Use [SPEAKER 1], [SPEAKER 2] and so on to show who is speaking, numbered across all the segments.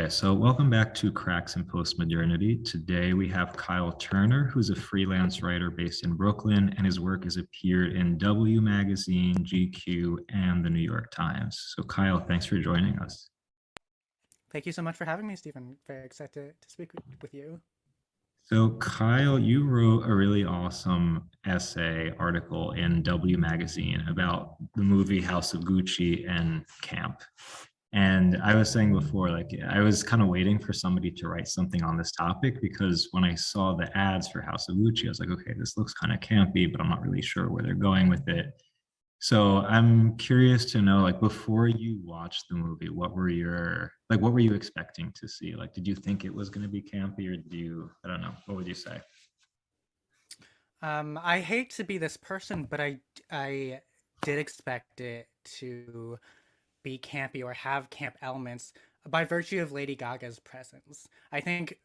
[SPEAKER 1] Okay, so welcome back to Cracks in Postmodernity. Today we have Kyle Turner, who's a freelance writer based in Brooklyn, and his work has appeared in W Magazine, GQ, and the New York Times. So, Kyle, thanks for joining us.
[SPEAKER 2] Thank you so much for having me, Stephen. Very excited to speak with you.
[SPEAKER 1] So, Kyle, you wrote a really awesome essay article in W Magazine about the movie House of Gucci and camp. And I was saying before, like, I was kind of waiting for somebody to write something on this topic because when I saw the ads for House of Gucci, I was like, okay, this looks kind of campy, but I'm not really sure where they're going with it. So I'm curious to know, like, before you watched the movie, what were you expecting to see? Like, did you think it was going to be campy, or I don't know, what would you say?
[SPEAKER 2] I hate to be this person, but I did expect it to be campy or have camp elements by virtue of Lady Gaga's presence. I think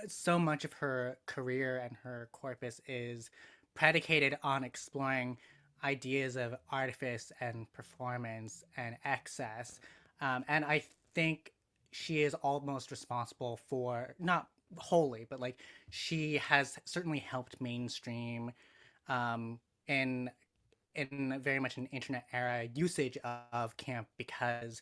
[SPEAKER 2] so much of her career and her corpus is predicated on exploring ideas of artifice and performance and excess. And I think she is almost responsible for, not wholly, but like she has certainly helped mainstream um, in very much an internet era usage of camp because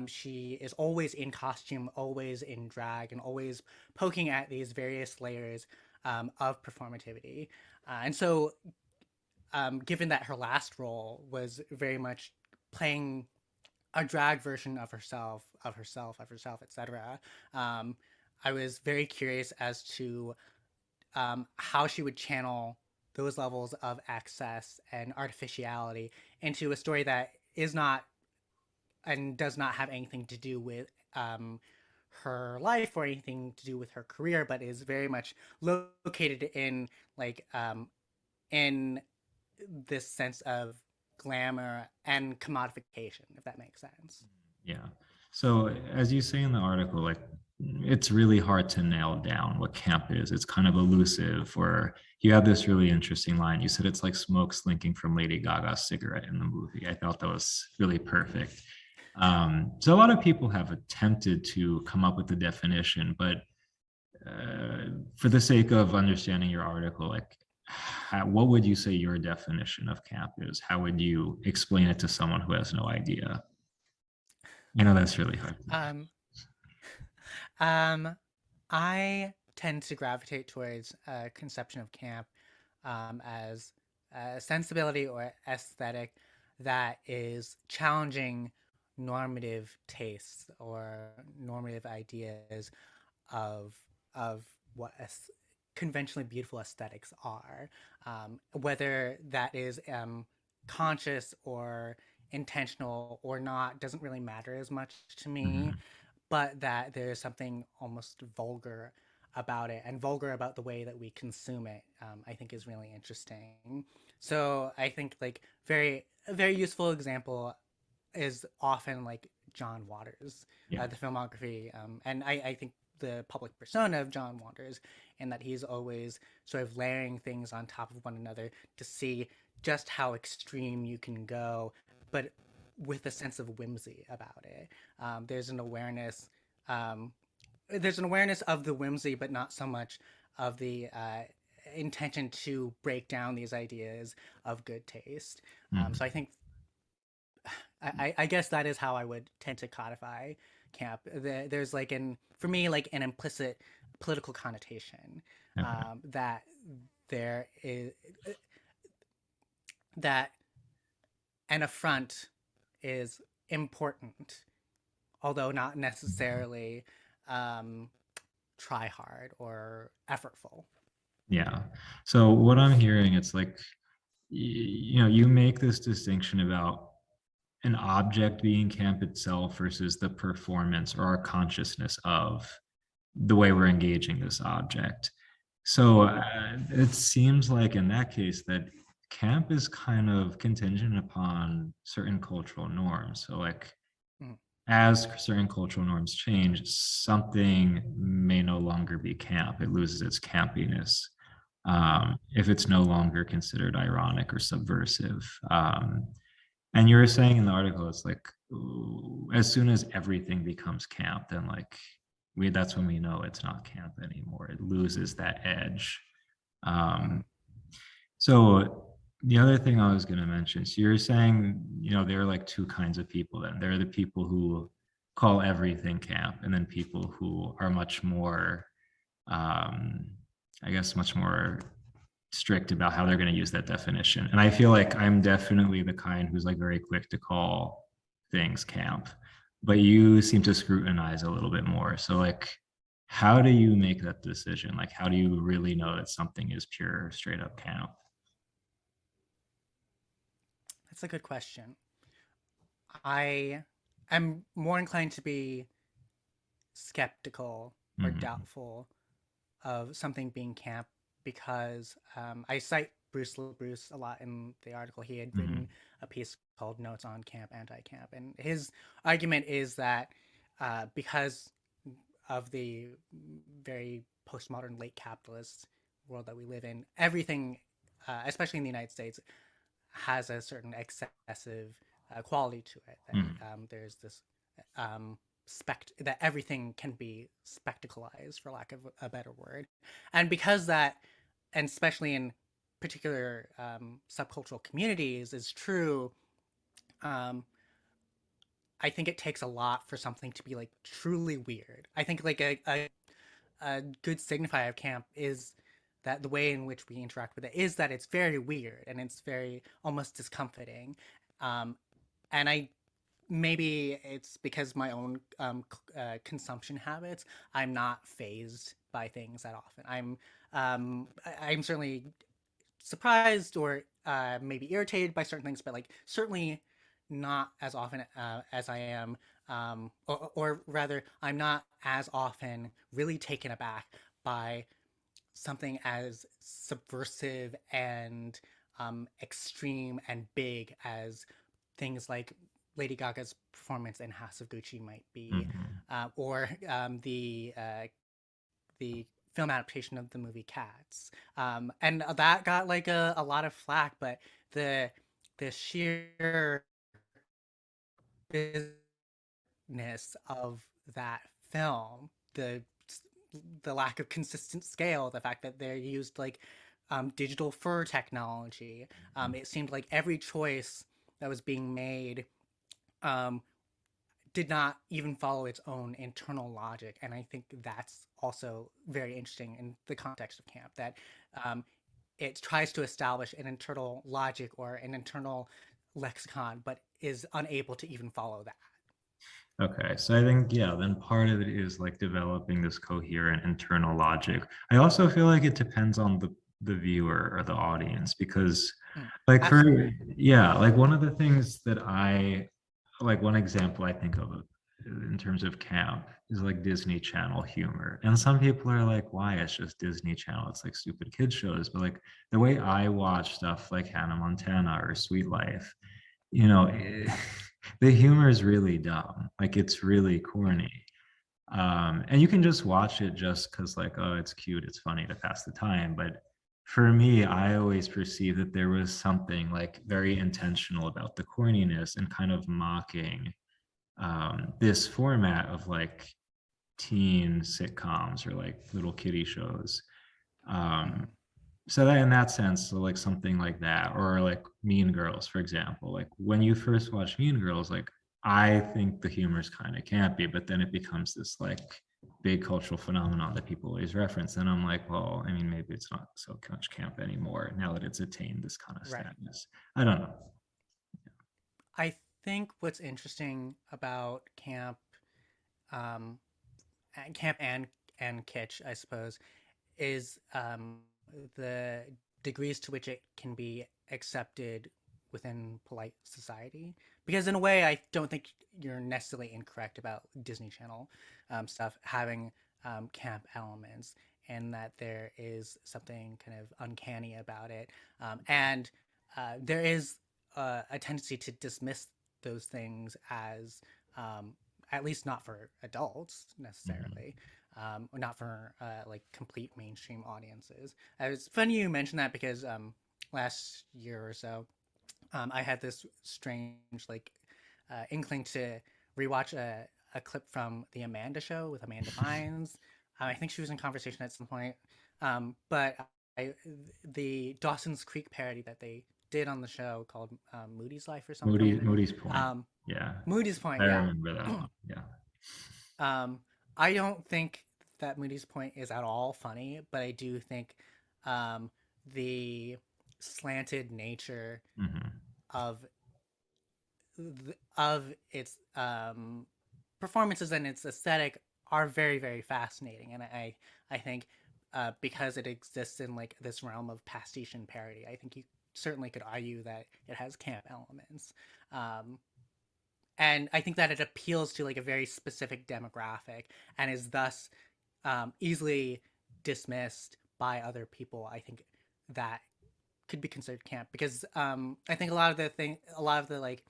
[SPEAKER 2] she is always in costume, always in drag, and always poking at these various layers of performativity. And so, given that her last role was very much playing a drag version of herself, etc., um, I was very curious as to how she would channel those levels of excess and artificiality into a story that is not and does not have anything to do with her life or anything to do with her career, but is very much located in in this sense of glamour and commodification, if that makes sense.
[SPEAKER 1] Yeah. So as you say in the article, like it's really hard to nail down what camp is. It's kind of elusive. Or you have this really interesting line. You said it's like smoke slinking from Lady Gaga's cigarette in the movie. I thought that was really perfect. So a lot of people have attempted to come up with the definition, but for the sake of understanding your article, like what would you say your definition of camp is? How would you explain it to someone who has no idea? I know that's really hard.
[SPEAKER 2] Um, um, I tend to gravitate towards a conception of camp as a sensibility or aesthetic that is challenging normative tastes or normative ideas of of what conventionally beautiful aesthetics are, whether that is conscious or intentional or not doesn't really matter as much to me,
[SPEAKER 1] Mhm.
[SPEAKER 2] but that there's something almost vulgar about it and vulgar about the way that we consume it. I think is really interesting. So I think like a very useful example is often like John Waters,
[SPEAKER 1] Yeah.
[SPEAKER 2] the filmography, and I think the public persona of John Waters, and that he's always sort of layering things on top of one another to see just how extreme you can go, but with a sense of whimsy about it. There's an awareness. Um, there's an awareness of the whimsy, but not so much of the intention to break down these ideas of good taste. So I
[SPEAKER 1] Mhm.
[SPEAKER 2] think I guess that is how I would tend to codify camp. There's like for me like an implicit political connotation
[SPEAKER 1] Okay.
[SPEAKER 2] that there is that an affront is important, although not necessarily um, try hard or effortful.
[SPEAKER 1] Yeah. So what I'm hearing, it's like, you make this distinction about an object being camp itself versus the performance or our consciousness of the way we're engaging this object. So it seems like in that case that camp is kind of contingent upon certain cultural norms. So like
[SPEAKER 2] Mm.
[SPEAKER 1] as certain cultural norms change, something may no longer be camp. It loses its campiness if it's no longer considered ironic or subversive. And you were saying in the article, it's like as soon as everything becomes camp, then like that's when we know it's not camp anymore. It loses that edge.
[SPEAKER 2] Mm.
[SPEAKER 1] Um, so the other thing I was going to mention, so you're saying, there are like two kinds of people then. There are the people who call everything camp, and then people who are much more, um, I guess, much more strict about how they're going to use that definition. And I feel like I'm definitely the kind who's like very quick to call things camp, but you seem to scrutinize a little bit more. So like, how do you make that decision? Like, how do you really know that something is pure, straight up camp?
[SPEAKER 2] That's a good question. I am more inclined to be skeptical or
[SPEAKER 1] Mm-hmm.
[SPEAKER 2] doubtful of something being camp because I cite Bruce LaBruce a lot in the article. He had
[SPEAKER 1] Mm-hmm.
[SPEAKER 2] written a piece called Notes on Camp, Anti-Camp, and his argument is that because of the very postmodern late capitalist world that we live in, everything, especially in the United States, has a certain excessive quality to it. That
[SPEAKER 1] Mm-hmm.
[SPEAKER 2] there's this that everything can be spectacleized, for lack of a better word, and because that, and especially in particular subcultural communities, is true. Um, I think it takes a lot for something to be like truly weird. I think like a good signifier of camp is that the way in which we interact with it is that it's very weird and it's very almost discomforting. Um, and I maybe it's because my own consumption habits. I'm not phased by things that often. I'm certainly surprised or maybe irritated by certain things, but like certainly not as often as I am, or rather, I'm not as often really taken aback by something as subversive and extreme and big as things like Lady Gaga's performance in House of Gucci might be,
[SPEAKER 1] Mm-hmm.
[SPEAKER 2] or the film adaptation of the movie Cats, and that got like a lot of flack. But the the sheer business of that film, the lack of consistent scale, the fact that they used like digital fur technology, it seemed like every choice that was being made um, did not even follow its own internal logic. And I think that's also very interesting in the context of camp, that um, it tries to establish an internal logic or an internal lexicon, but is unable to even follow that.
[SPEAKER 1] Okay, so I think, yeah, then part of it is like developing this coherent internal logic. I also feel like it depends on the viewer or the audience because
[SPEAKER 2] Mm,
[SPEAKER 1] like for
[SPEAKER 2] absolutely.
[SPEAKER 1] yeah, like one of the things that I like one example I think of in terms of camp is like Disney Channel humor. And some people are like, why? It's just Disney Channel. It's like stupid kid shows. But like the way I watch stuff like Hannah Montana or Sweet Life, you know, the humor is really dumb. Like it's really
[SPEAKER 2] Mm,
[SPEAKER 1] corny. And you can just watch it just because, like, oh, it's cute, it's funny to pass the time. But for me, I always perceived that there was something like very intentional about the corniness and kind of mocking this format of like teen sitcoms or like little kiddie shows. Um,
[SPEAKER 2] mm,
[SPEAKER 1] so that in that sense, so like something like that, or like Mean Girls, for example. Like when you first watch Mean Girls, like I think the humor is kind of campy, but then it becomes this like big cultural phenomenon that people always reference. And I'm like, well, I mean, maybe it's not so much camp anymore now that it's attained this kind of
[SPEAKER 2] right.
[SPEAKER 1] status. I don't know.
[SPEAKER 2] I think what's interesting about um, camp and kitsch, I suppose, is the degrees to which it can be accepted within polite society. Because in a way, I don't think you're necessarily incorrect about Disney Channel stuff having camp elements, and that there is something kind of uncanny about it. And there is a tendency to dismiss those things as, um, at least not for adults
[SPEAKER 1] Mhm.
[SPEAKER 2] necessarily, or not for like complete mainstream audiences. It's funny you mentioned that because last year or so, I had this strange like inkling to rewatch a clip from the Amanda Show with Amanda Bynes. I think she was in conversation at some point. But I, the Dawson's Creek parody that they did on the show called Moody's Life or something.
[SPEAKER 1] Moody's Point.
[SPEAKER 2] Um,
[SPEAKER 1] Yeah,
[SPEAKER 2] Moody's Point,
[SPEAKER 1] I
[SPEAKER 2] yeah.
[SPEAKER 1] remember that one. Yeah.
[SPEAKER 2] um, I don't think that Moody's Point is at all funny, but I do think um, the slanted nature
[SPEAKER 1] Hmm.
[SPEAKER 2] of its performances and its aesthetic are very very fascinating, and I think because it exists in like this realm of pastiche and parody, I think you certainly could argue that it has camp elements. Um, and I think that it appeals to like a very specific demographic and is thus easily dismissed by other people. I think that could be considered camp because I think a lot of the like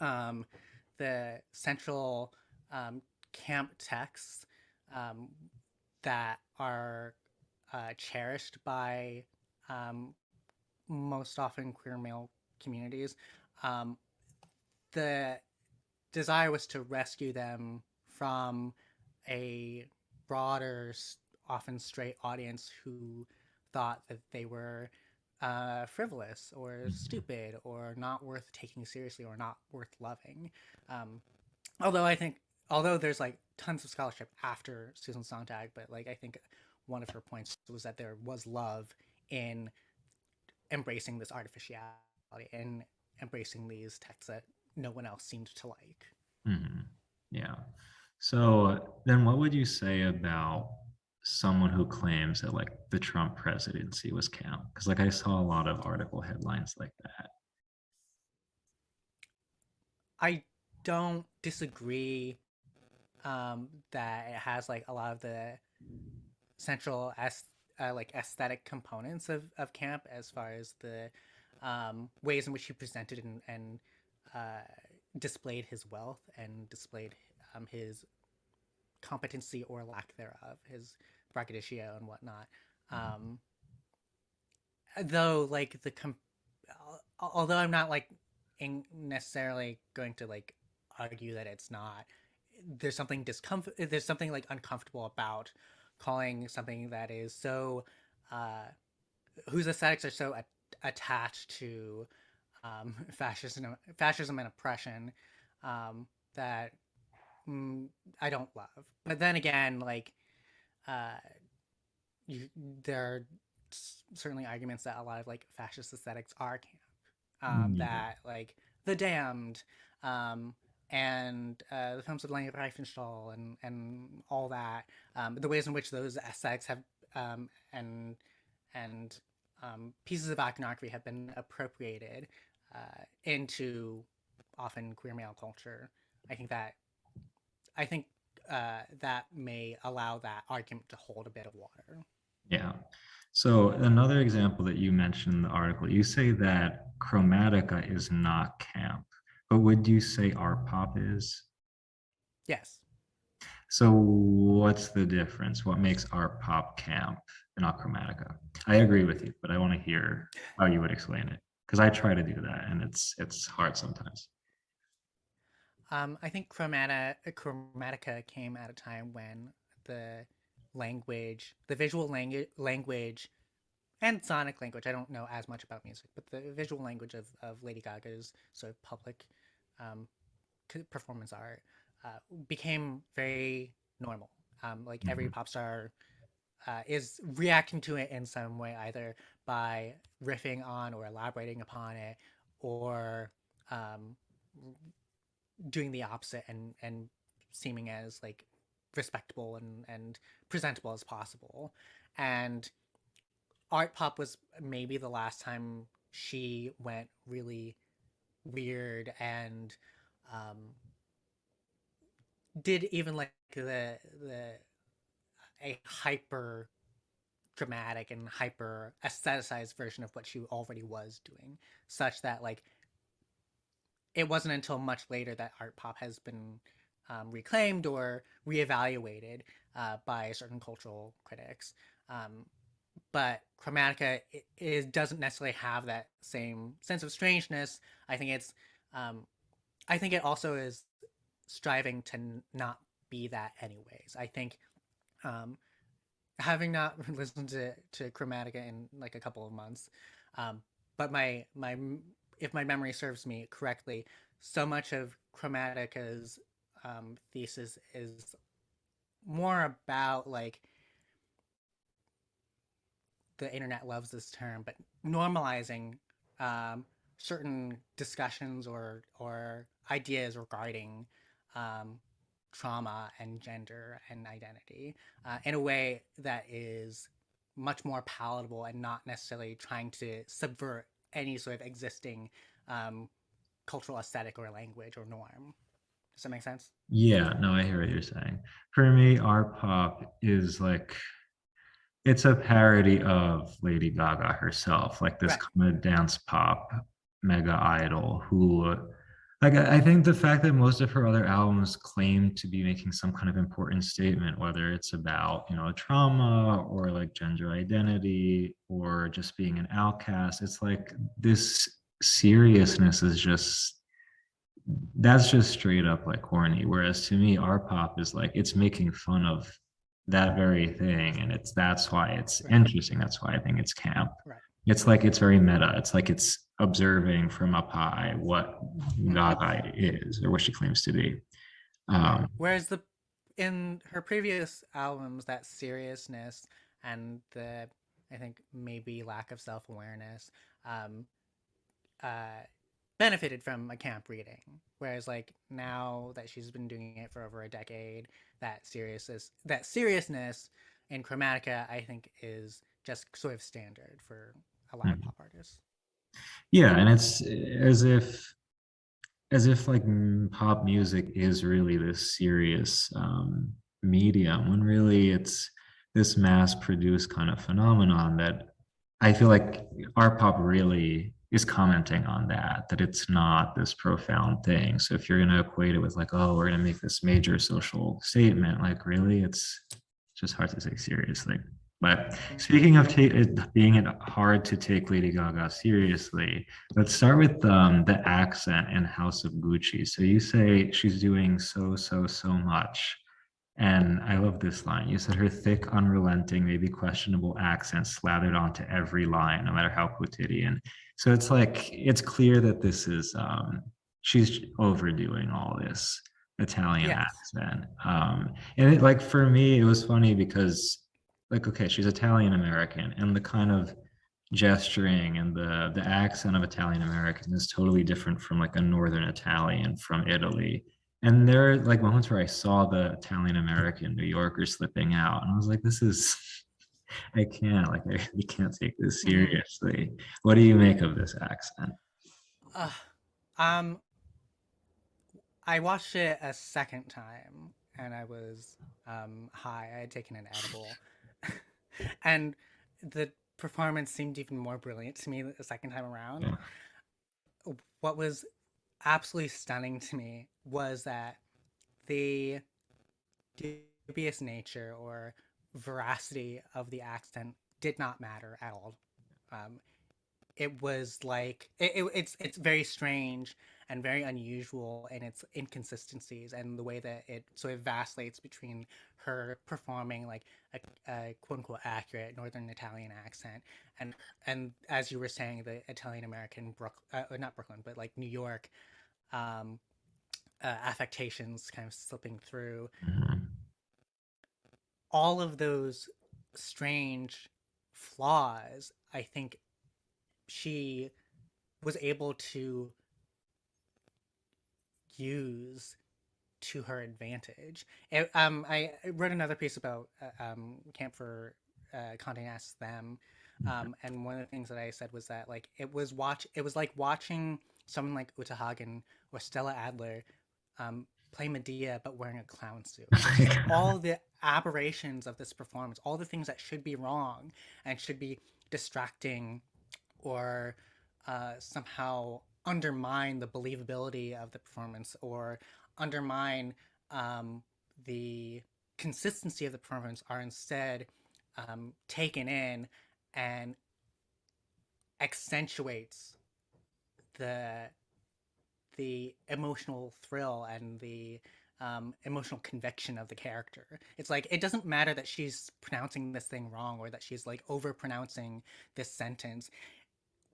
[SPEAKER 2] um, the central camp texts um, that are cherished by um, most often queer male communities. Um, the desire was to rescue them from a broader, often straight audience who thought that they were frivolous or
[SPEAKER 1] Hmm.
[SPEAKER 2] stupid or not worth taking seriously or not worth loving. Um, although I think, although there's like tons of scholarship after Susan Sontag, but like I think one of her points was that there was love in embracing this artificiality and embracing these texts that no one else seemed to like.
[SPEAKER 1] Hmm. Yeah. So then what would you say about someone who claims that like the Trump presidency was camp? Because like I saw a lot of article headlines like that.
[SPEAKER 2] I don't disagree that it has like a lot of the central like aesthetic components of camp as far as the ways in which he presented and uh, displayed his wealth and displayed his competency or lack thereof, his braggadocio and whatnot. Um, though, like although I'm not like necessarily going to like argue that it's not. There's something discomfort. There's something like uncomfortable about calling something that is so uh, whose aesthetics are so attached to fascism and oppression that mm, I don't love. But then again, like uh, you, there are certainly arguments that a lot of like fascist aesthetics are camp.
[SPEAKER 1] Yeah.
[SPEAKER 2] That like The Damned, um, and the films of Leni Riefenstahl and all that, the ways in which those aesthetics have and and pieces of iconography have been appropriated into often queer male culture. I think that I think that may allow that argument to hold a bit of water.
[SPEAKER 1] Yeah. So another example that you mentioned in the article, you say that Chromatica is not camp, but would you say art pop is?
[SPEAKER 2] Yes.
[SPEAKER 1] So what's the difference? What makes art pop camp and not Chromatica? I agree with you, but I want to hear how you would explain it because I try to do that and it's hard sometimes.
[SPEAKER 2] I think Chromatica came at a time when the the visual language, and sonic language. I don't know as much about music, but the visual language of Lady Gaga's sort of public um, performance art became very normal. Like every
[SPEAKER 1] Mhm.
[SPEAKER 2] pop star is reacting to it in some way, either by riffing on or elaborating upon it, or um, doing the opposite and seeming as like respectable and presentable as possible. And art pop was maybe the last time she went really weird and um, did even like the a hyper dramatic and hyper aestheticized version of what she already was doing, such that like it wasn't until much later that art pop has been reclaimed or reevaluated by certain cultural critics. Um, but Chromatica doesn't necessarily have that same sense of strangeness. I think it's um, I think it also is striving to not be that anyways. I think um, having not listened to Chromatica in like a couple of months, um, but my if my memory serves me correctly, so much of Chromatica's thesis is more about like the internet loves this term, but normalizing um, certain discussions or ideas regarding um, trauma and gender and identity in a way that is much more palatable and not necessarily trying to subvert any sort of existing um, cultural aesthetic or language or norm. Does that make sense?
[SPEAKER 1] Yeah, no, I hear what you're saying. For me, art pop is like it's a parody of Lady Gaga herself, like this
[SPEAKER 2] Right.
[SPEAKER 1] kind of dance pop mega idol who, like, I think the fact that most of her other albums claim to be making some kind of important statement, whether it's about, trauma or like gender identity or just being an outcast, it's like this seriousness is just that's just straight up like corny. Whereas to me, art pop is like it's making fun of that very thing, and that's why it's
[SPEAKER 2] Right.
[SPEAKER 1] interesting. That's why I think it's camp.
[SPEAKER 2] Right.
[SPEAKER 1] It's like it's very meta. It's like it's observing from up high what
[SPEAKER 2] Mm-hmm.
[SPEAKER 1] Gaga is or what she claims to be.
[SPEAKER 2] Right.
[SPEAKER 1] Um,
[SPEAKER 2] Whereas the in her previous albums, that seriousness and the I think maybe lack of self awareness um, uh, benefited from a camp reading. Whereas like now that she's been doing it for over a decade, that seriousness in Chromatica, I think is just sort of standard for a lot of pop artists.
[SPEAKER 1] yeah, and it's as if like pop music is really this serious medium when really it's this mass produced kind of phenomenon that I feel like art pop really is commenting on that it's not this profound thing. So if you're going to equate it with like, oh, we're going to make this major social statement, like really it's just hard to take seriously. But
[SPEAKER 2] Mm-hmm.
[SPEAKER 1] speaking of it being it hard to take Lady Gaga seriously, let's start with the accent in House of Gucci. So you say she's doing so much. And I love this line. You said her thick, unrelenting, maybe questionable accent slathered onto every line, no matter how quotidian. So it's like it's clear that this is she's overdoing all this Italian
[SPEAKER 2] Yes.
[SPEAKER 1] accent. And it like for me, it was funny because like okay, she's Italian American, and the kind of gesturing and the accent of Italian American is totally different from like a Northern Italian from Italy. And there are like moments where I saw the Italian American New Yorker slipping out, and I was like, "This is I can't like I really can't take this
[SPEAKER 2] Mm-hmm.
[SPEAKER 1] seriously." What do you make of this accent?
[SPEAKER 2] Uh, um, I watched it a second time and I was high. I had taken an edible. And the performance seemed even more brilliant to me the second time around.
[SPEAKER 1] Yeah.
[SPEAKER 2] What was absolutely stunning to me was that the dubious nature or veracity of the accent did not matter at all. Um, it was like it's very strange and very unusual in its inconsistencies and the way that it sort of vacillates between her performing like a quote unquote accurate Northern Italian accent and as you were saying the Italian American not Brooklyn but like New York um, affectations kind of slipping through
[SPEAKER 1] Mhm.
[SPEAKER 2] all of those strange flaws. I think she was able to use to her advantage. I wrote another piece about Camp for Conte Nast Them, and one of the things that I said was that like it was like watching someone like Uta Hagen or Stella Adler play Medea but wearing a clown suit. It's just all the aberrations of this performance, all the things that should be wrong and should be distracting or somehow undermine the believability of the performance or undermine the consistency of the performance are instead taken in and accentuates the the emotional thrill and the emotional conviction of the character. It's like it doesn't matter that she's pronouncing this thing wrong or that she's like over pronouncing this sentence.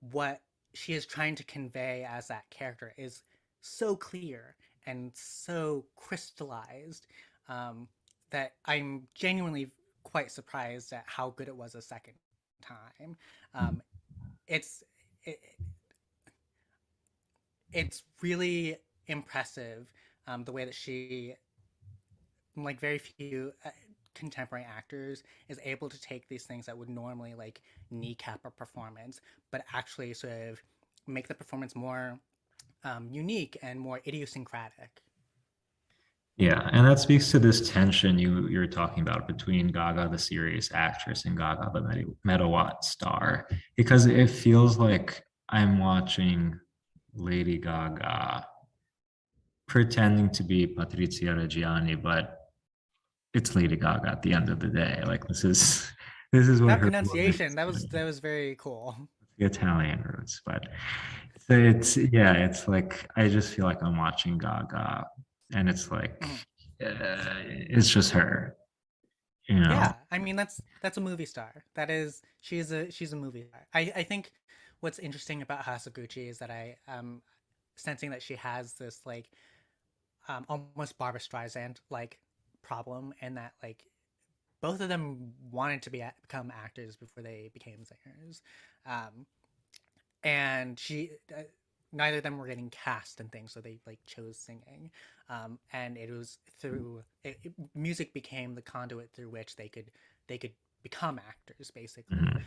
[SPEAKER 2] What she is trying to convey as that character is so clear and so crystallized, um, that I'm genuinely quite surprised at how good it was a second time. Um, it's it, it's really impressive, the way that she, like very few contemporary actors, is able to take these things that would normally like kneecap a performance, but actually sort of make the performance more unique and more idiosyncratic.
[SPEAKER 1] Yeah, and that speaks to this tension you're talking about between Gaga, the serious actress, and Gaga, the megawatt star, because it feels like I'm watching Lady Gaga pretending to be Patrizia Reggiani, but it's Lady Gaga at the end of the day. Like this is what
[SPEAKER 2] That
[SPEAKER 1] her
[SPEAKER 2] pronunciation,
[SPEAKER 1] voice,
[SPEAKER 2] that was very cool.
[SPEAKER 1] the Italian roots, but so it's yeah, it's like I just feel like I'm watching Gaga, and it's like
[SPEAKER 2] Mhm.
[SPEAKER 1] it's just her, you know.
[SPEAKER 2] Yeah, I mean that's a movie star. That is, she's a movie star. I think what's interesting about Hasaguchi is that I sensing that she has this like almost Barbara Streisand like problem, and that like both of them wanted to become actors before they became singers, um, and neither of them were getting cast and things, so they like chose singing, and it was through music became the conduit through which they could become actors basically.
[SPEAKER 1] Mhm.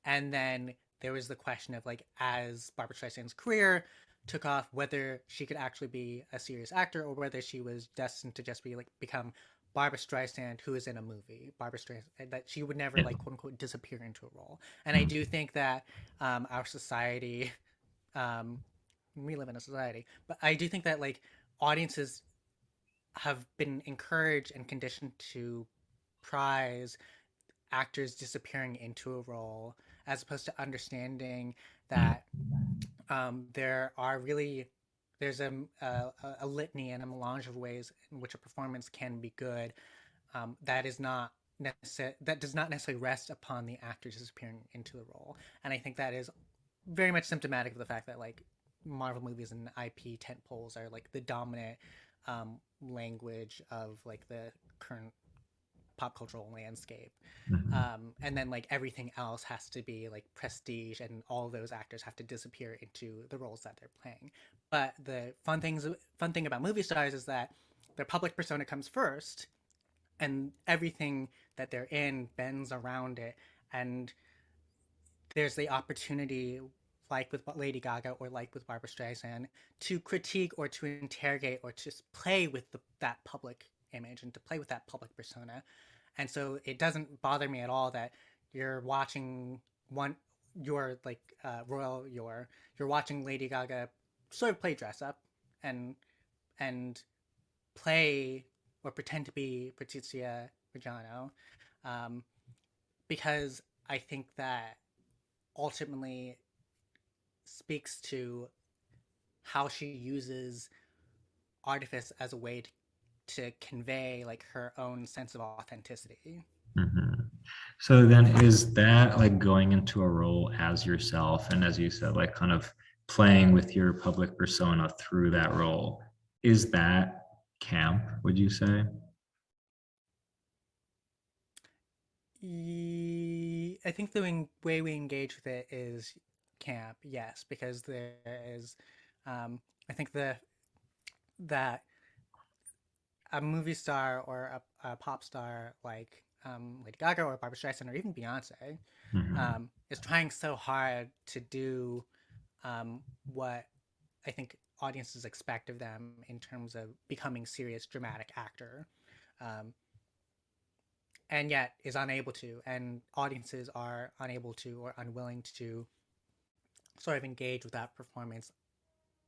[SPEAKER 2] And then there was the question of like, as Barbara Streisand's career took off, whether she could actually be a serious actor or whether she was destined to just be like become Barbara Streisand who is in a movie. Barbara Streisand, that she would never
[SPEAKER 1] Yeah.
[SPEAKER 2] like quote unquote disappear into a role. And I
[SPEAKER 1] Mhm.
[SPEAKER 2] do think that our society, um, we live in a society, but I do think that like audiences have been encouraged and conditioned to prize actors disappearing into a role, as opposed to understanding that there's a litany and a melange of ways in which a performance can be good, that does not necessarily rest upon the actor disappearing into the role. And I think that is very much symptomatic of the fact that like Marvel movies and IP tentpoles are like the dominant language of like the current pop cultural landscape.
[SPEAKER 1] Mhm.
[SPEAKER 2] And then like everything else has to be like prestige, and all those actors have to disappear into the roles that they're playing. But the fun thing about movie stars is that their public persona comes first, and everything that they're in bends around it. And there's the opportunity, like with Lady Gaga or like with Barbara Streisand, to critique or to interrogate or to just play with that public image and to play with that public persona. And so it doesn't bother me at all that you're watching one, you're like royal, you're watching Lady Gaga sort of play dress up and and play or pretend to be Patrizia Reggiano, um, because I think that ultimately speaks to how she uses artifice as a way to convey like her own sense of authenticity.
[SPEAKER 1] Mhm. So then is that like going into a role as yourself and as you said, like kind of playing with your public persona through that role? Is that camp, would you say?
[SPEAKER 2] I think the way we engage with it is camp, yes, because there is, I think that a movie star or a pop star like Lady Gaga or Barbara Streisand or even Beyonce,
[SPEAKER 1] Mhm.
[SPEAKER 2] is trying so hard to do what I think audiences expect of them in terms of becoming serious dramatic actor, um, and yet is unable to, and audiences are unable to or unwilling to sort of engage with that performance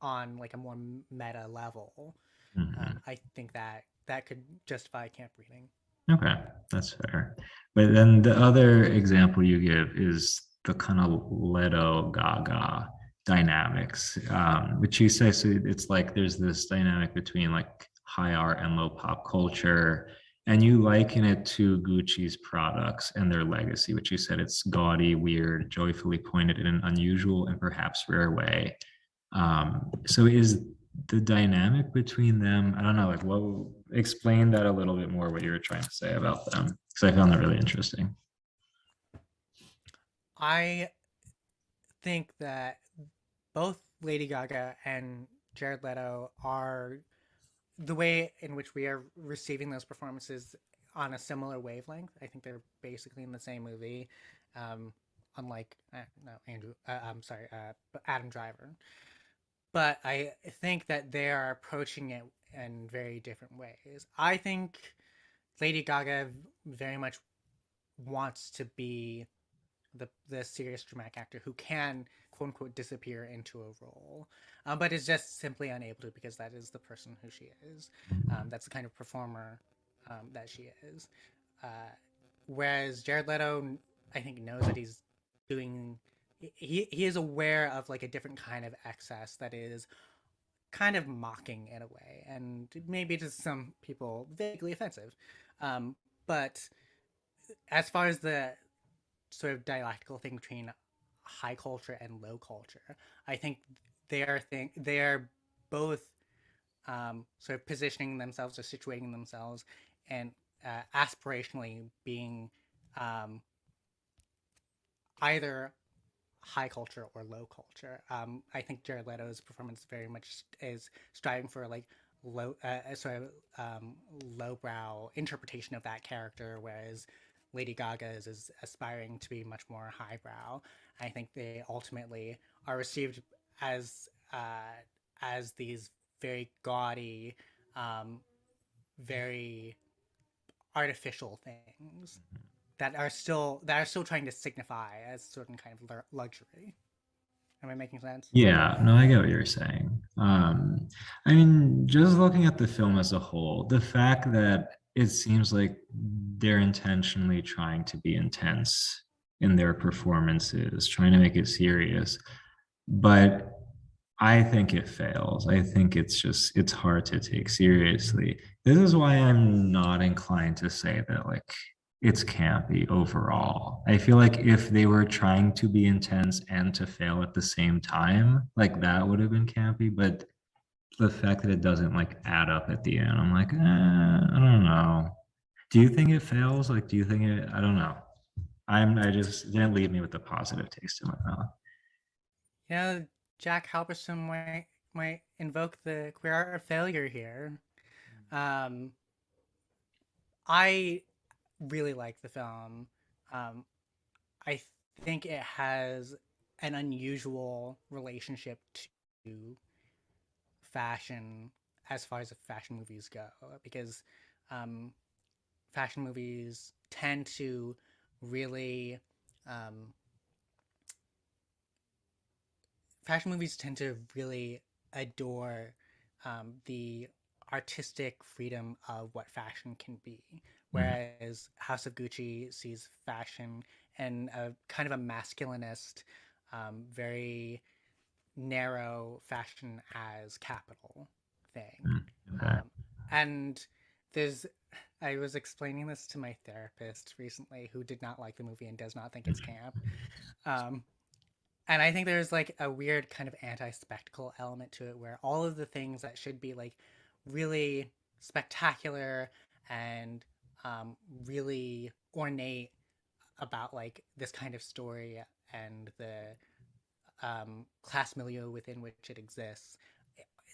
[SPEAKER 2] on like a more meta level.
[SPEAKER 1] Mhm.
[SPEAKER 2] I think that that could justify camp reading.
[SPEAKER 1] Okay, that's fair. But then the other example you give is the kind of Leto Gaga dynamics, which you say, so it's like there's this dynamic between like high art and low pop culture, and you liken it to Gucci's products and their legacy, which you said it's gaudy, weird, joyfully pointed in an unusual and perhaps rare way. So is the dynamic between them, I don't know, like what, explain that a little bit more, what you were trying to say about them, because I found that really interesting.
[SPEAKER 2] I think that both Lady Gaga and Jared Leto are the way in which we are receiving those performances on a similar wavelength. I think they're basically in the same movie, um, unlike no Andrew. I'm sorry, Adam Driver. But I think that they are approaching it in very different ways. I think Lady Gaga very much wants to be the serious dramatic actor who can quote unquote disappear into a role, but is just simply unable to because that is the person who she is. That's the kind of performer that she is. Uh, Whereas Jared Leto, I think, knows that he's doing. He is aware of like a different kind of excess that is kind of mocking in a way, and maybe to some people vaguely offensive. But as far as the sort of dialectical thing between high culture and low culture. I think they are both sort of positioning themselves or situating themselves and aspirationally being um, either high culture or low culture. I think Jared Leto's performance very much is striving for like sort of lowbrow interpretation of that character, whereas Lady Gaga is aspiring to be much more highbrow. I think they ultimately are received as as these very gaudy, um, very artificial things that are still trying to signify a certain kind of luxury. Am I making sense?
[SPEAKER 1] Yeah, no, I get what you're saying. I mean, just looking at the film as a whole, the fact that it seems like they're intentionally trying to be intense in their performances, trying to make it serious, but I think it fails. I think it's hard to take seriously. This is why I'm not inclined to say that like it's campy overall. I feel like if they were trying to be intense and to fail at the same time, like that would have been campy. But the fact that it doesn't like add up at the end, I'm like, I don't know. Do you think it fails? Like, do you think it? I don't know. I just didn't leave me with a positive taste in my mouth.
[SPEAKER 2] You know, Jack Halberstam might invoke the queer art of failure here. Um, I really like the film. Um, I think it has an unusual relationship to fashion as far as fashion movies go, because um, fashion movies tend to really um, fashion movies tend to really adore the artistic freedom of what fashion can be,
[SPEAKER 1] Mm,
[SPEAKER 2] whereas House of Gucci sees fashion in a kind of a masculinist, very narrow fashion as capital thing.
[SPEAKER 1] mm, okay.
[SPEAKER 2] Um, and there's, I was explaining this to my therapist recently, who did not like the movie and does not think it's camp. Um, and I think there's like a weird kind of anti-spectacle element to it, where all of the things that should be like really spectacular and really ornate about like this kind of story and the class milieu within which it exists.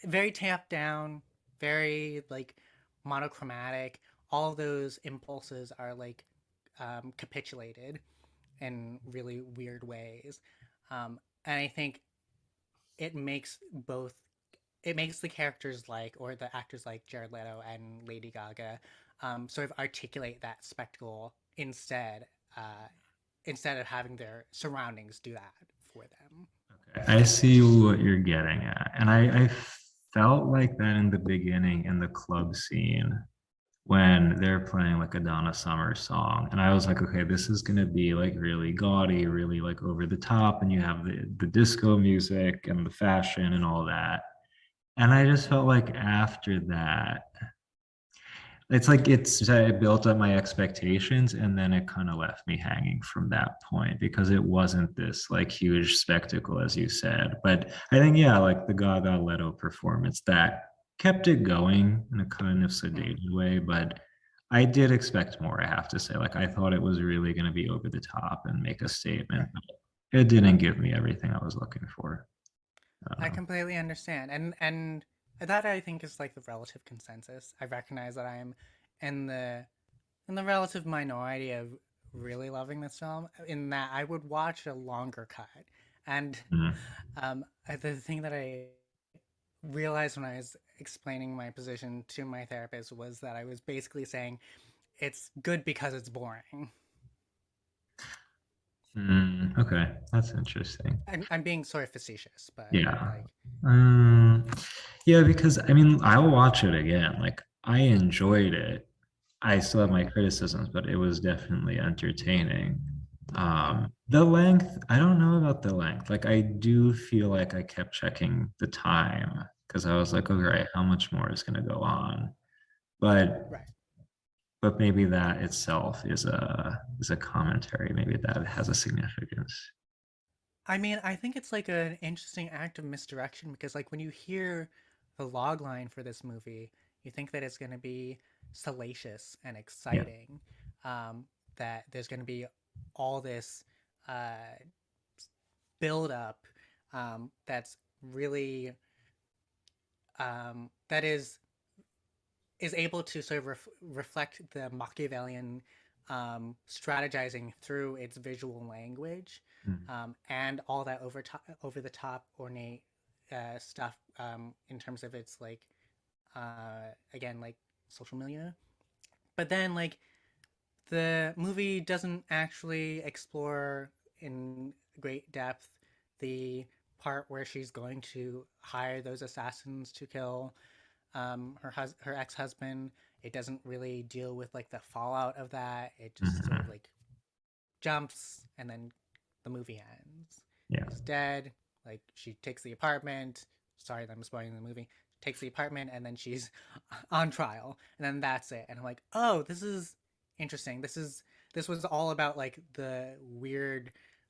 [SPEAKER 2] Very tamped down, very like monochromatic. All of those impulses are like capitulated in really weird ways. And I think it makes both it makes the characters like or the actors like Jared Leto and Lady Gaga sort of articulate that spectacle uh, instead of having their surroundings do that for them.
[SPEAKER 1] I see what you're getting at. And I felt like that in the beginning in the club scene when they're playing like a Donna Summer song. And I was like, okay, this is gonna be like really gaudy, really like over the top, and you have the disco music and the fashion and all that. And I just felt like after that, it's like it built up my expectations and then it kind of left me hanging from that point because it wasn't this like huge spectacle as you said. But I think yeah, like the Gaga Leto performance that kept it going in a kind of
[SPEAKER 2] Mm,
[SPEAKER 1] sedated way, but I did expect more, I have to say. Like I thought it was really going to be over the top and make a statement,
[SPEAKER 2] right.
[SPEAKER 1] but it didn't give me everything I was looking for.
[SPEAKER 2] I
[SPEAKER 1] uh,
[SPEAKER 2] completely understand, and that I think is like the relative consensus. I recognize that I am in the relative minority of really loving this film. In that, I would watch a longer cut, and
[SPEAKER 1] mm,
[SPEAKER 2] the thing that I realized when I was explaining my position to my therapist was that I was basically saying it's good because it's boring.
[SPEAKER 1] okay, that's interesting.
[SPEAKER 2] I'm being sort of facetious, but
[SPEAKER 1] Yeah.
[SPEAKER 2] like,
[SPEAKER 1] Um, yeah, because I mean, I'll watch it again. Like, I enjoyed it. I still have my
[SPEAKER 2] mm,
[SPEAKER 1] criticisms, but it was definitely entertaining.
[SPEAKER 2] mm,
[SPEAKER 1] The length, I don't know about the length. Like, I do feel like I kept checking the time because I was like, okay,
[SPEAKER 2] mm,
[SPEAKER 1] right, how much more is going to go on? But
[SPEAKER 2] right.
[SPEAKER 1] but maybe that itself is a commentary. Maybe that has a significance.
[SPEAKER 2] I mean, I think it's like an interesting act of misdirection because, like, when you hear the log line for this movie, you think that it's going to be salacious and
[SPEAKER 1] Yeah.
[SPEAKER 2] exciting, that there's going to be all this uh, build up that's really that is able to sort of reflect the Machiavellian strategizing through its visual language,
[SPEAKER 1] Mm.
[SPEAKER 2] and all that over the top ornate stuff in terms of its like again like social milieu. But then like the movie doesn't actually explore in great depth the part where she's going to hire those assassins to kill her ex husband. It doesn't really deal with like the fallout of that. It just sort of
[SPEAKER 1] Mhm.
[SPEAKER 2] like jumps and then the movie ends.
[SPEAKER 1] Yeah.
[SPEAKER 2] He's dead. Like she takes the apartment. Sorry that I'm spoiling the movie. Takes the apartment and then she's on trial and then that's it. And I'm like, oh, this is interesting. This was all about like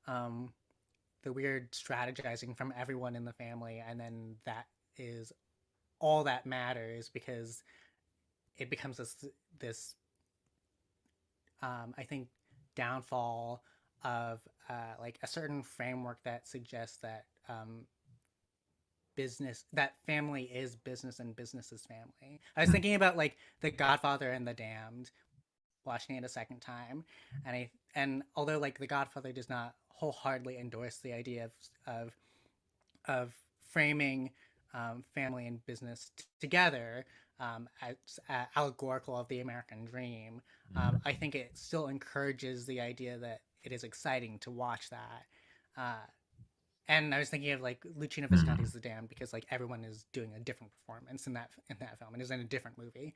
[SPEAKER 2] um, the weird strategizing from everyone in the family, and then that is all that matters because it becomes this I think downfall of like a certain framework that suggests that business that family is business and business is family. I was
[SPEAKER 1] Mm.
[SPEAKER 2] thinking about like The Godfather and The Damned, watching it a second time, and although like The Godfather does not wholeheartedly endorse the idea of framing family and business together as allegorical of the American dream,
[SPEAKER 1] Mm.
[SPEAKER 2] I think it still encourages the idea that it is exciting to watch that. And I was thinking of like Luchino
[SPEAKER 1] Mm.
[SPEAKER 2] Visconti's The Damned because like everyone is doing a different performance in that film and is in a different movie,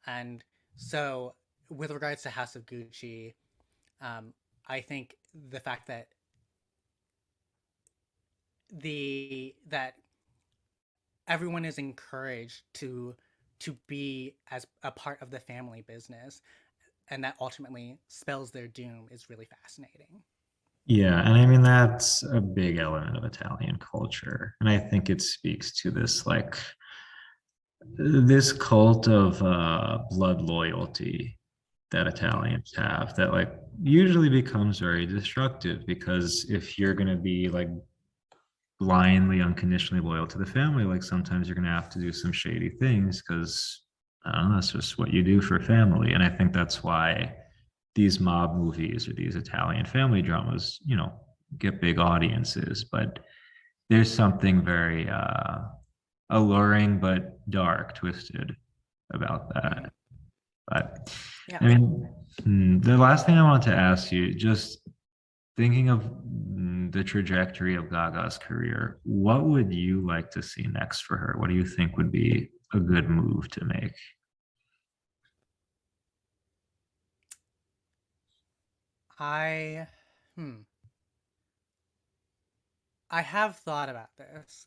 [SPEAKER 2] and so with regards to House of Gucci, I think the fact that that everyone is encouraged to be as a part of the family business and that ultimately spells their doom is really fascinating.
[SPEAKER 1] Yeah, and I mean that's a big element of Italian culture. And I think it speaks to this like this cult of blood loyalty that
[SPEAKER 2] Mm,
[SPEAKER 1] Italians have that like usually becomes very destructive because if you're going to be like blindly unconditionally loyal to the family, like sometimes you're going to have to do some shady things because I don't know, that's just what you do for family. And I think that's why these mob movies or these Italian family dramas, you know, get big audiences, but there's something very alluring but dark, twisted about
[SPEAKER 2] mm-hmm.
[SPEAKER 1] that. But
[SPEAKER 2] Yeah.
[SPEAKER 1] I mean, the last thing I wanted to ask you, just thinking of the trajectory of Gaga's career, what would you like to see next for her? What do you think would be a good move to make?
[SPEAKER 2] I hmm I have thought about this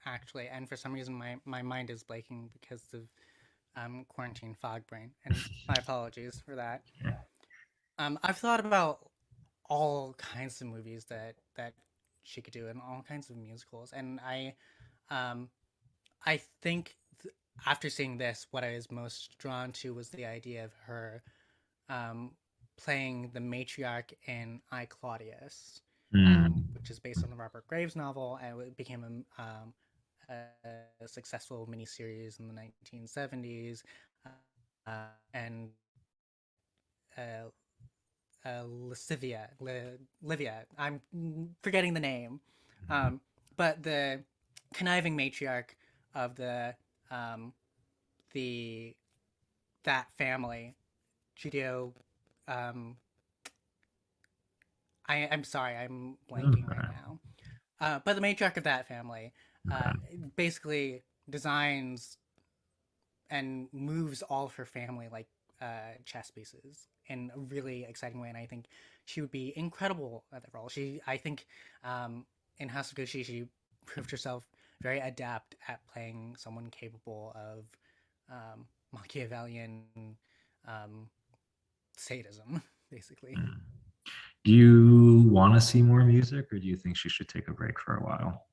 [SPEAKER 2] actually, and for some reason my mind is blanking because of quarantine fog brain, and my apologies for that.
[SPEAKER 1] Yeah.
[SPEAKER 2] I've thought about all kinds of movies that she could do and all kinds of musicals, and um I think after seeing this, what I was most drawn to was the idea of her um, playing the matriarch in I Claudius,
[SPEAKER 1] Mm,
[SPEAKER 2] which is based on the Robert Graves novel, and it became a successful miniseries in the 1970s. And uh, Livia, I'm forgetting the name, um, but the conniving matriarch of um, the that family, Judeo. Um, I'm sorry, I'm blanking right
[SPEAKER 1] okay.
[SPEAKER 2] now. But the matriarch of that family uh,
[SPEAKER 1] Okay.
[SPEAKER 2] basically designs and moves all of her family like chess pieces in a really exciting way, and I think she would be incredible at the role. I think, in House of Gucci, she proved herself very adept at playing someone capable of Machiavellian um, sadism, basically.
[SPEAKER 1] Mm. Do you want to see more music, or do you think she should take a break for a while?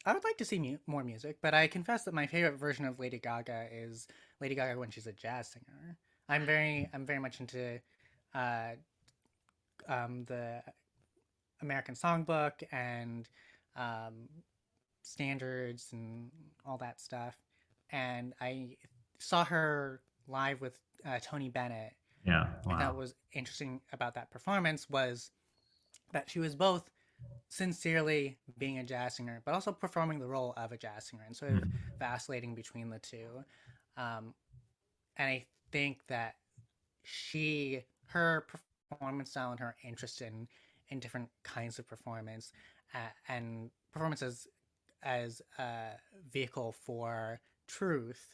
[SPEAKER 2] I would like to see more music, but I confess that my favorite version of Lady Gaga is Lady Gaga when she's a jazz singer. I'm very much into uh, the American Songbook and um, standards and all that stuff. And I saw her live with Tony Bennett,
[SPEAKER 1] Yeah.
[SPEAKER 2] and that
[SPEAKER 1] Wow.
[SPEAKER 2] was interesting about that performance was that she was both sincerely being a jazz singer, but also performing the role of a jazz singer and sort of
[SPEAKER 1] Mm,
[SPEAKER 2] vacillating between the two. Um, and I think that her performance style and her interest in different kinds of performance and performance as a vehicle for truth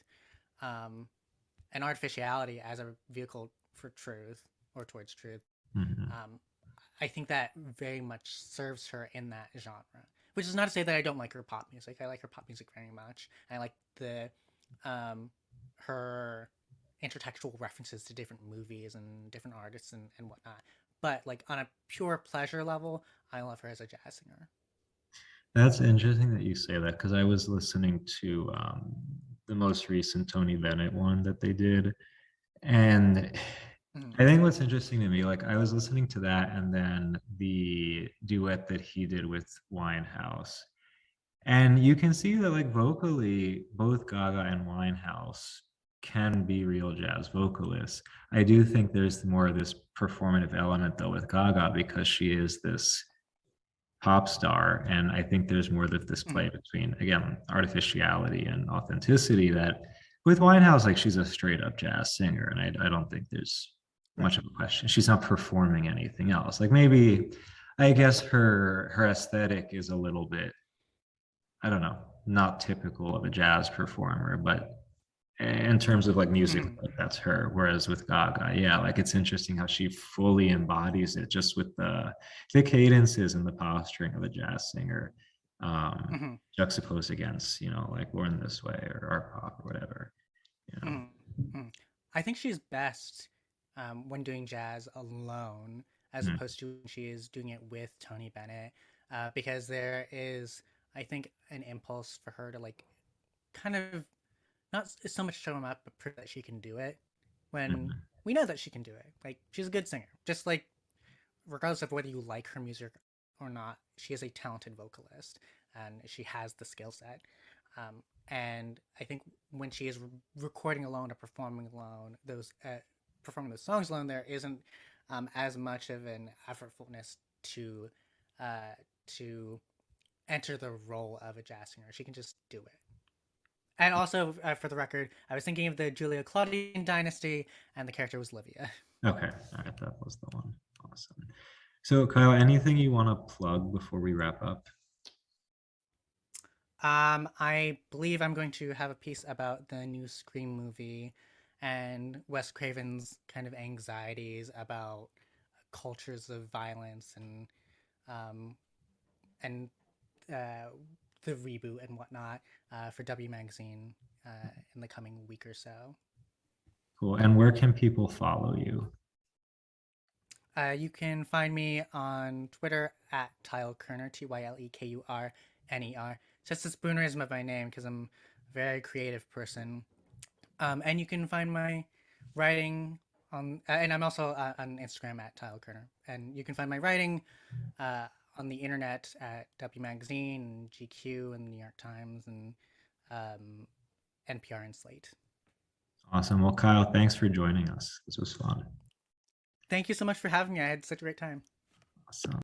[SPEAKER 2] um, and artificiality as a vehicle for truth or towards truth.
[SPEAKER 1] mhm.
[SPEAKER 2] Um, I think that very much serves her in that genre. Which is not to say that I don't like her pop music. I like her pop music very much. I like the um, her intertextual references to different movies and different artists and whatnot. But like on a pure pleasure level, I love her as a jazz singer.
[SPEAKER 1] That's interesting that you say that because I was listening to the most recent Tony Bennett one that they did. And
[SPEAKER 2] Mm,
[SPEAKER 1] I think what's interesting to me, like I was listening to that and then the duet that he did with Winehouse. And you can see that like vocally, both Gaga and Winehouse can be real jazz vocalists. I do think there's more of this performative element though with Gaga because she is this pop star. And I think there's more of this play
[SPEAKER 2] mm,
[SPEAKER 1] between, again, artificiality and authenticity that with Winehouse, like she's a straight up jazz singer. And I don't think there's much
[SPEAKER 2] right.
[SPEAKER 1] of a question. She's not performing anything else. Like maybe, I guess her aesthetic is a little bit, I don't know, not typical of a jazz performer, but in terms of like music,
[SPEAKER 2] Mm,
[SPEAKER 1] like that's her. Whereas with Gaga, yeah, like it's interesting how she fully embodies it just with the cadences and the posturing of a jazz singer,
[SPEAKER 2] mm,
[SPEAKER 1] juxtaposed against, like Born This Way or art pop or whatever, you know.
[SPEAKER 2] mm, mm. I think she's best when doing jazz alone, as
[SPEAKER 1] Mm,
[SPEAKER 2] opposed to when she is doing it with Tony Bennett, because there is, I think, an impulse for her to like kind of not so much show him up, but prove that she can do it. When
[SPEAKER 1] mm,
[SPEAKER 2] we know that she can do it, like she's a good singer. Just like regardless of whether you like her music or not, she is a talented vocalist and she has the skill set. And I think when she is recording alone or performing alone, those performing those songs alone, there isn't as much of an effortfulness uh, to enter the role of a jazz singer. She can just do it. And also, for the record, I was thinking of the Julia Claudian dynasty, and the character was Livia.
[SPEAKER 1] okay, all right, that was the one. Awesome. So, Kyle, anything you want to plug before we wrap up?
[SPEAKER 2] I believe I'm going to have a piece about the new Scream movie and Wes Craven's kind of anxieties about cultures of violence um, and the reboot and whatnot for W Magazine in the coming week or so.
[SPEAKER 1] Cool. And where can people follow you?
[SPEAKER 2] You can find me on Twitter at Tyle Kerner, TYLEKURNER. Just the spoonerism of my name because I'm a very creative person. And you can find my writing and I'm also on Instagram at Tyle Kerner. And you can find my writing on the internet at W Magazine and GQ and the New York Times and um, NPR and Slate.
[SPEAKER 1] Awesome. Well, Kyle, thanks for joining us. This was fun.
[SPEAKER 2] Thank you so much for having me. I had such a great time.
[SPEAKER 1] Awesome.